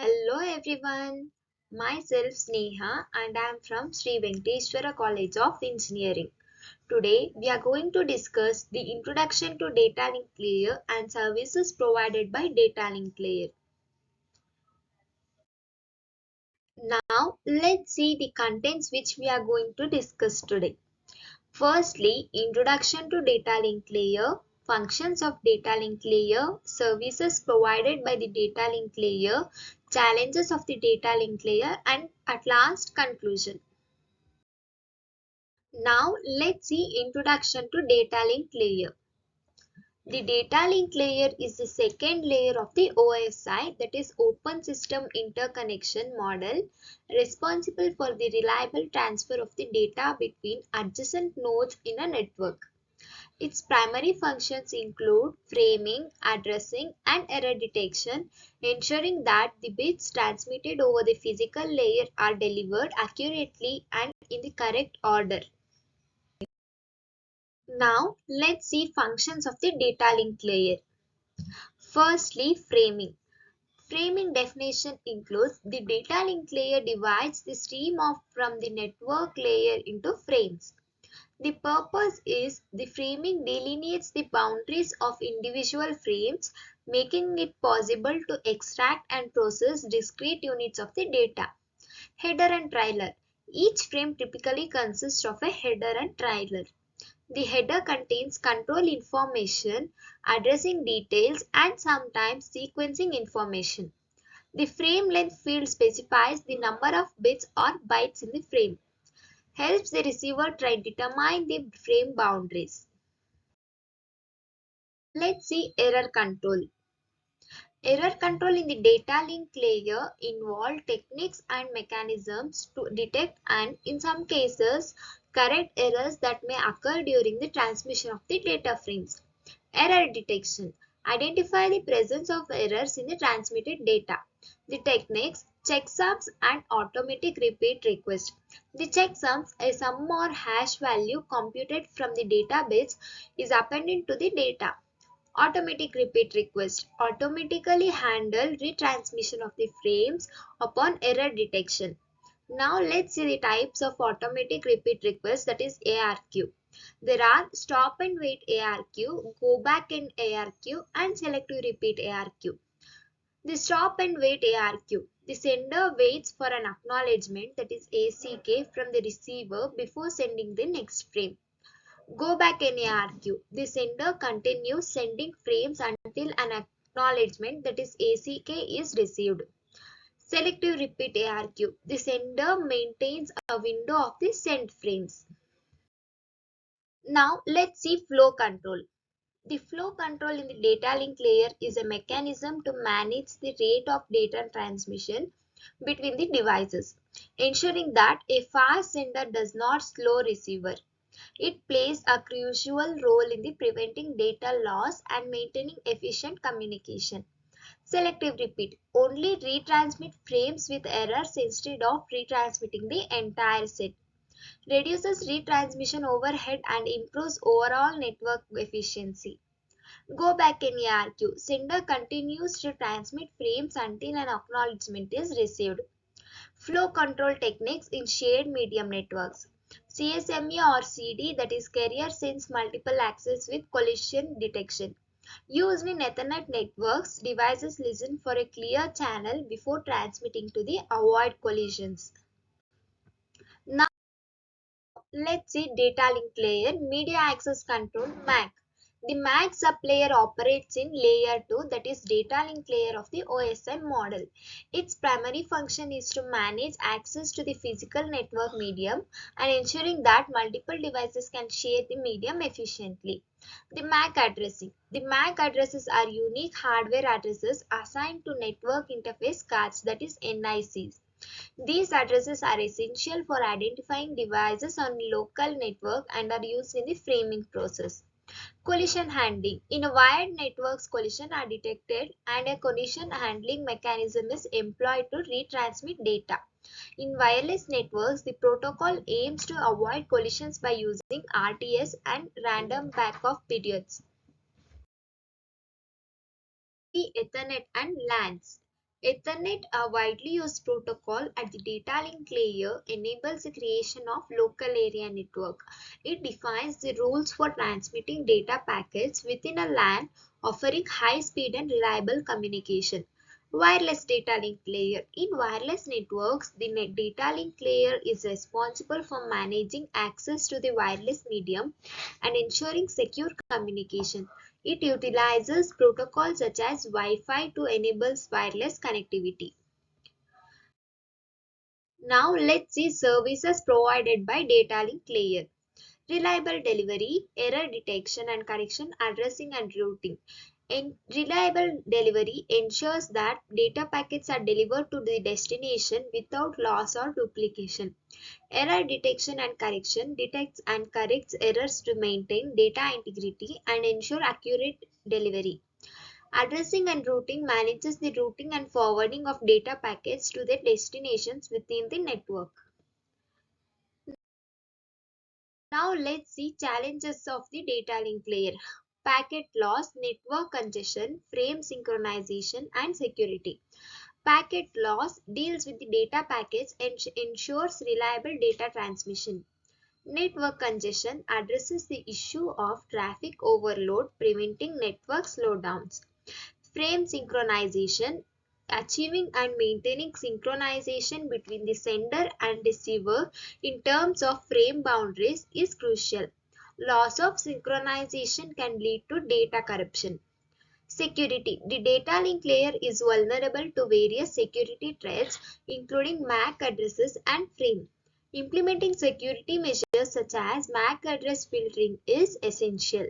Hello everyone, myself Sneha and I am from Sri Venkateswara College of Engineering. Today we are going to discuss the introduction to data link layer and services provided by data link layer. Now let's see the contents which we are going to discuss today. Firstly, introduction to data link layer, functions of data link layer, services provided by the data link layer, challenges of the data link layer, and at last conclusion. Now let's see introduction to data link layer. The data link layer is the second layer of the OSI, that is Open System Interconnection model, responsible for the reliable transfer of the data between adjacent nodes in a network. Its primary functions include framing, addressing, and error detection, ensuring that the bits transmitted over the physical layer are delivered accurately and in the correct order. Now, let's see functions of the data link layer. Firstly, framing. Framing definition includes the data link layer divides the stream of from the network layer into frames. The purpose is the framing delineates the boundaries of individual frames, making it possible to extract and process discrete units of the data. Header and trailer. Each frame typically consists of a header and trailer. The header contains control information, addressing details, and sometimes sequencing information. The frame length field specifies the number of bits or bytes in the frame. Helps the receiver try determine the frame boundaries. Let's see error control. Error control in the data link layer involve techniques and mechanisms to detect and, in some cases, correct errors that may occur during the transmission of the data frames. Error detection. Identify the presence of errors in the transmitted data. The techniques checksums and automatic repeat request. The checksums, a sum or hash value computed from the database, is appended to the data. Automatic repeat request automatically handle retransmission of the frames upon error detection. Now let's see the types of automatic repeat request, that is ARQ. There are stop and wait ARQ, go back and ARQ, and selective repeat ARQ. The stop and wait ARQ. The sender waits for an acknowledgement, that is ACK, from the receiver before sending the next frame. Go back and ARQ. The sender continues sending frames until an acknowledgement, that is ACK, is received. Selective repeat ARQ. The sender maintains a window of the sent frames. Now let's see flow control. The flow control in the data link layer is a mechanism to manage the rate of data transmission between the devices, ensuring that a fast sender does not slow receiver. It plays a crucial role in the preventing data loss and maintaining efficient communication. Selective repeat only retransmit frames with errors instead of retransmitting the entire set. Reduces retransmission overhead and improves overall network efficiency. Go back in ARQ. Sender continues to transmit frames until an acknowledgement is received. Flow control techniques in shared medium networks. CSMA or CD, that is carrier sense multiple access with collision detection. Used in Ethernet networks, devices listen for a clear channel before transmitting to the avoid collisions. Now let's see data link layer, media access control, MAC. The MAC sublayer operates in layer 2, that is data link layer of the OSI model. Its primary function is to manage access to the physical network medium and ensuring that multiple devices can share the medium efficiently. The MAC addressing. The MAC addresses are unique hardware addresses assigned to network interface cards, that is NICs. These addresses are essential for identifying devices on local network and are used in the framing process. Collision handling. In a wired networks, collisions are detected and a collision handling mechanism is employed to retransmit data. In wireless networks, the protocol aims to avoid collisions by using RTS and random backoff periods. The Ethernet and LANs. Ethernet, a widely used protocol at the data link layer, enables the creation of local area network. It defines the rules for transmitting data packets within a LAN, offering high speed and reliable communication. Wireless data link layer. In wireless networks, the data link layer is responsible for managing access to the wireless medium and ensuring secure communication. It utilizes protocols such as Wi-Fi to enable wireless connectivity. Now let's see services provided by data link layer. Reliable delivery, error detection and correction, addressing and routing. Reliable delivery ensures that data packets are delivered to the destination without loss or duplication. Error detection and correction detects and corrects errors to maintain data integrity and ensure accurate delivery. Addressing and routing manages the routing and forwarding of data packets to their destinations within the network. Now let's see challenges of the data link layer. Packet loss, network congestion, frame synchronization and security. Packet loss deals with the data packets and ensures reliable data transmission. Network congestion addresses the issue of traffic overload, preventing network slowdowns. Frame synchronization, achieving and maintaining synchronization between the sender and receiver in terms of frame boundaries is crucial. Loss of synchronization can lead to data corruption. Security. The data link layer is vulnerable to various security threats, including MAC addresses and frame. Implementing security measures such as MAC address filtering is essential.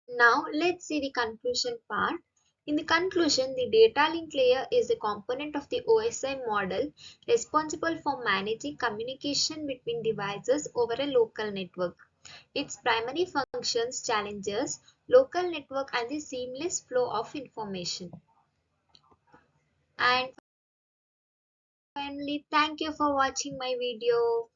Now let's see the conclusion part. In the conclusion, the data link layer is a component of the OSI model responsible for managing communication between devices over a local network. Its primary functions challenges local network and the seamless flow of information. And finally, thank you for watching my video.